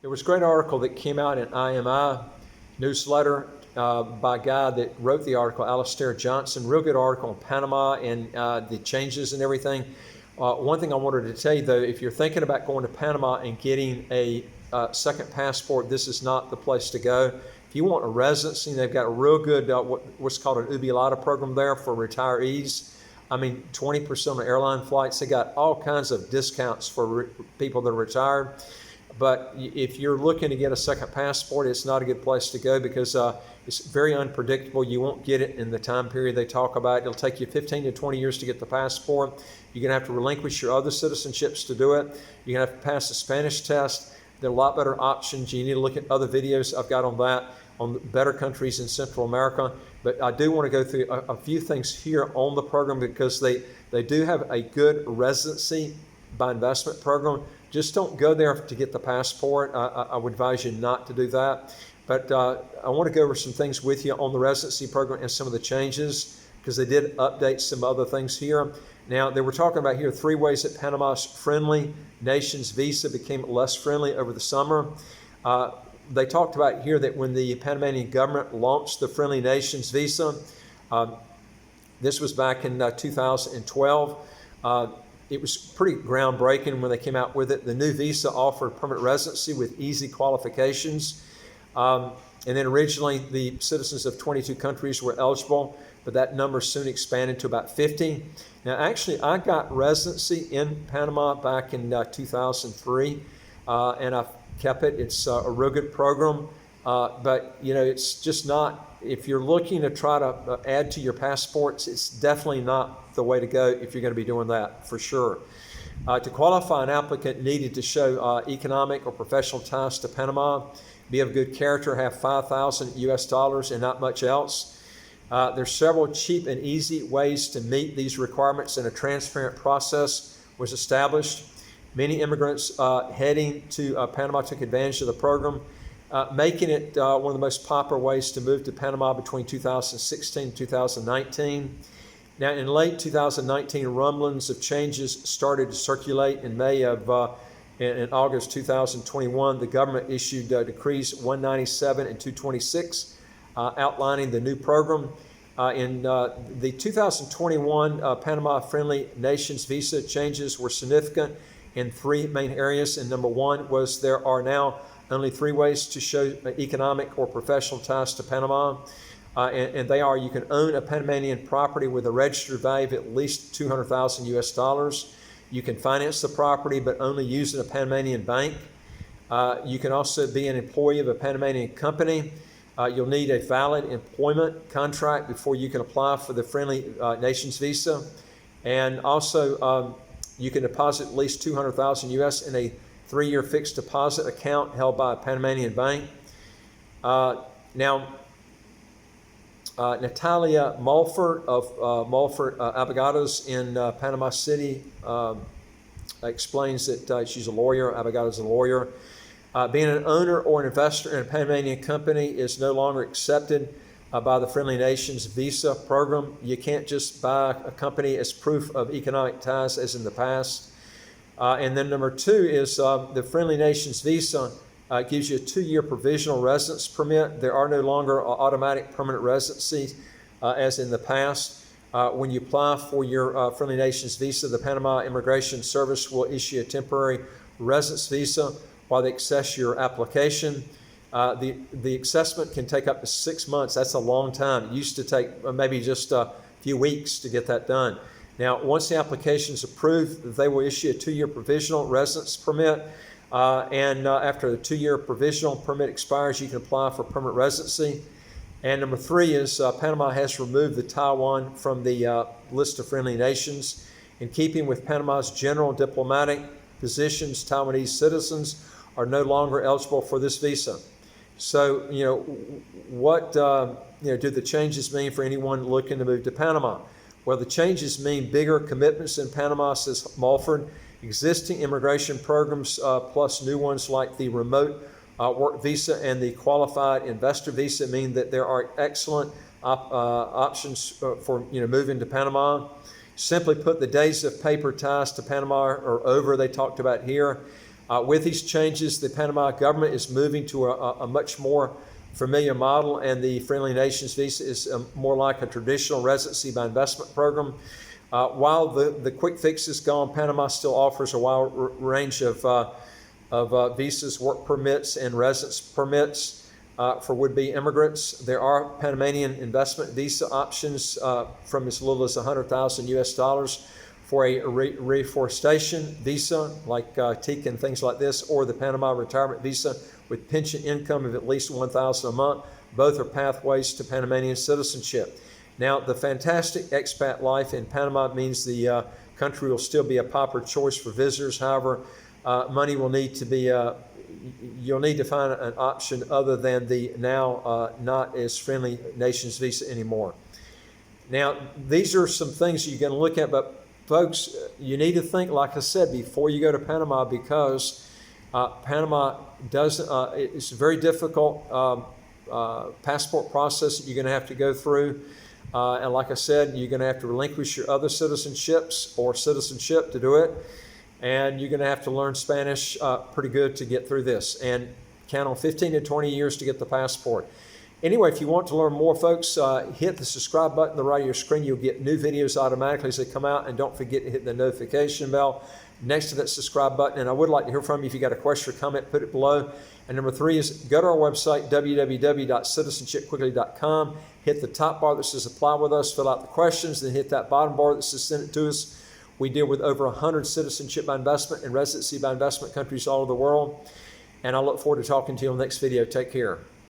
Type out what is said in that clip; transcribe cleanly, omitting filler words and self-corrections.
There was a great article that came out in IMI newsletter by a guy that wrote the article, Alistair Johnson. Real good article on Panama and the changes and everything. One thing I wanted to tell you, though, if you're thinking about going to Panama and getting a second passport, this is not the place to go. If you want a residency, they've got a real good what's called an Ubialata program there for retirees. I mean, 20% on airline flights. They got all kinds of discounts for people that are retired. But if you're looking to get a second passport, it's not a good place to go because it's very unpredictable. You won't get it in the time period they talk about. It'll take you 15 to 20 years to get the passport. You're going to have to relinquish your other citizenships to do it. You're going to have to pass the Spanish test. There are a lot better options. You need to look at other videos I've got on that, on better countries in Central America. But I do want to go through a few things here on the program because they do have a good residency by investment program. Just don't go there to get the passport. I would advise you not to do that. But I want to go over some things with you on the residency program and some of the changes because they did update some other things here. Now, they were talking about here 3 ways that Panama's friendly nations visa became less friendly over the summer. They talked about here that when the Panamanian government launched the friendly nations visa, this was back in 2012. It was pretty groundbreaking when they came out with it. The new visa offered permanent residency with easy qualifications. And then originally the citizens of 22 countries were eligible, but that number soon expanded to about 50. Now, actually, I got residency in Panama back in 2003, and I kept it. It's a real good program, but it's just not. If you're looking to try to add to your passports, it's definitely not the way to go if you're going to be doing that, for sure. To qualify, an applicant needed to show economic or professional ties to Panama, be of good character, have $5,000 and not much else. There's several cheap and easy ways to meet these requirements, and a transparent process was established. Many immigrants heading to Panama took advantage of the program, making it one of the most popular ways to move to Panama between 2016 and 2019. Now, in late 2019, rumblings of changes started to circulate. In August 2021, the government issued decrees 197 and 226 outlining the new program. In the 2021 Panama Friendly Nations visa changes were significant in 3 main areas. And number 1 was there are now only 3 ways to show economic or professional ties to Panama. And they are: you can own a Panamanian property with a registered value of at least $200,000. You can finance the property, but only use it in a Panamanian bank. You can also be an employee of a Panamanian company. You'll need a valid employment contract before you can apply for the Friendly Nations visa. And also, you can deposit at least $200,000 in a 3-year fixed deposit account held by a Panamanian bank. Natalia Mulford of Mulford Abogados in Panama City explains that she's a lawyer. Abogado's a lawyer. Being an owner or an investor in a Panamanian company is no longer accepted by the Friendly Nations visa program. You can't just buy a company as proof of economic ties as in the past. And then number 2 is the Friendly Nations visa gives you a 2-year provisional residence permit. There are no longer automatic permanent residencies as in the past. When you apply for your Friendly Nations visa, the Panama Immigration Service will issue a temporary residence visa while they assess your application. The assessment can take up to 6 months. That's a long time. It used to take maybe just a few weeks to get that done. Now, once the application is approved, they will issue a 2-year provisional residence permit. And after the 2-year provisional permit expires, you can apply for permanent residency. And number 3 is Panama has removed the Taiwan from the list of friendly nations. In keeping with Panama's general diplomatic positions, Taiwanese citizens are no longer eligible for this visa. So, what do the changes mean for anyone looking to move to Panama? Well, the changes mean bigger commitments in Panama, says Mulford. Existing immigration programs plus new ones like the remote work visa and the qualified investor visa mean that there are excellent options for moving to Panama. Simply put, the days of paper ties to Panama are over. They talked about here. With these changes, the Panama government is moving to a much more familiar model, and the Friendly Nations visa is more like a traditional residency by investment program. While the quick fix is gone, Panama still offers a wide range of visas, work permits, and residence permits for would-be immigrants. There are Panamanian investment visa options from as little as $100,000 for a reforestation visa, like TICA and things like this, or the Panama retirement visa with pension income of at least $1,000 a month. Both are pathways to Panamanian citizenship. Now, the fantastic expat life in Panama means the country will still be a popular choice for visitors. However, money will need to be, you'll need to find an option other than the now not as Friendly Nations visa anymore. Now, these are some things you're going to look at, but folks, you need to think, like I said, before you go to Panama, because Panama it's a very difficult passport process that you're going to have to go through. And like I said, you're going to have to relinquish your other citizenships or citizenship to do it. And you're going to have to learn Spanish pretty good to get through this, and count on 15 to 20 years to get the passport. Anyway, if you want to learn more, folks, hit the subscribe button on the right of your screen. You'll get new videos automatically as they come out, and don't forget to hit the notification bell next to that subscribe button. And I would like to hear from you. If you got a question or comment, put it below. And number 3 is go to our website, www.citizenshipquickly.com. Hit the top bar that says apply with us, fill out the questions, then hit that bottom bar that says send it to us. We deal with over 100 citizenship by investment and residency by investment countries all over the world. And I look forward to talking to you on the next video. Take care.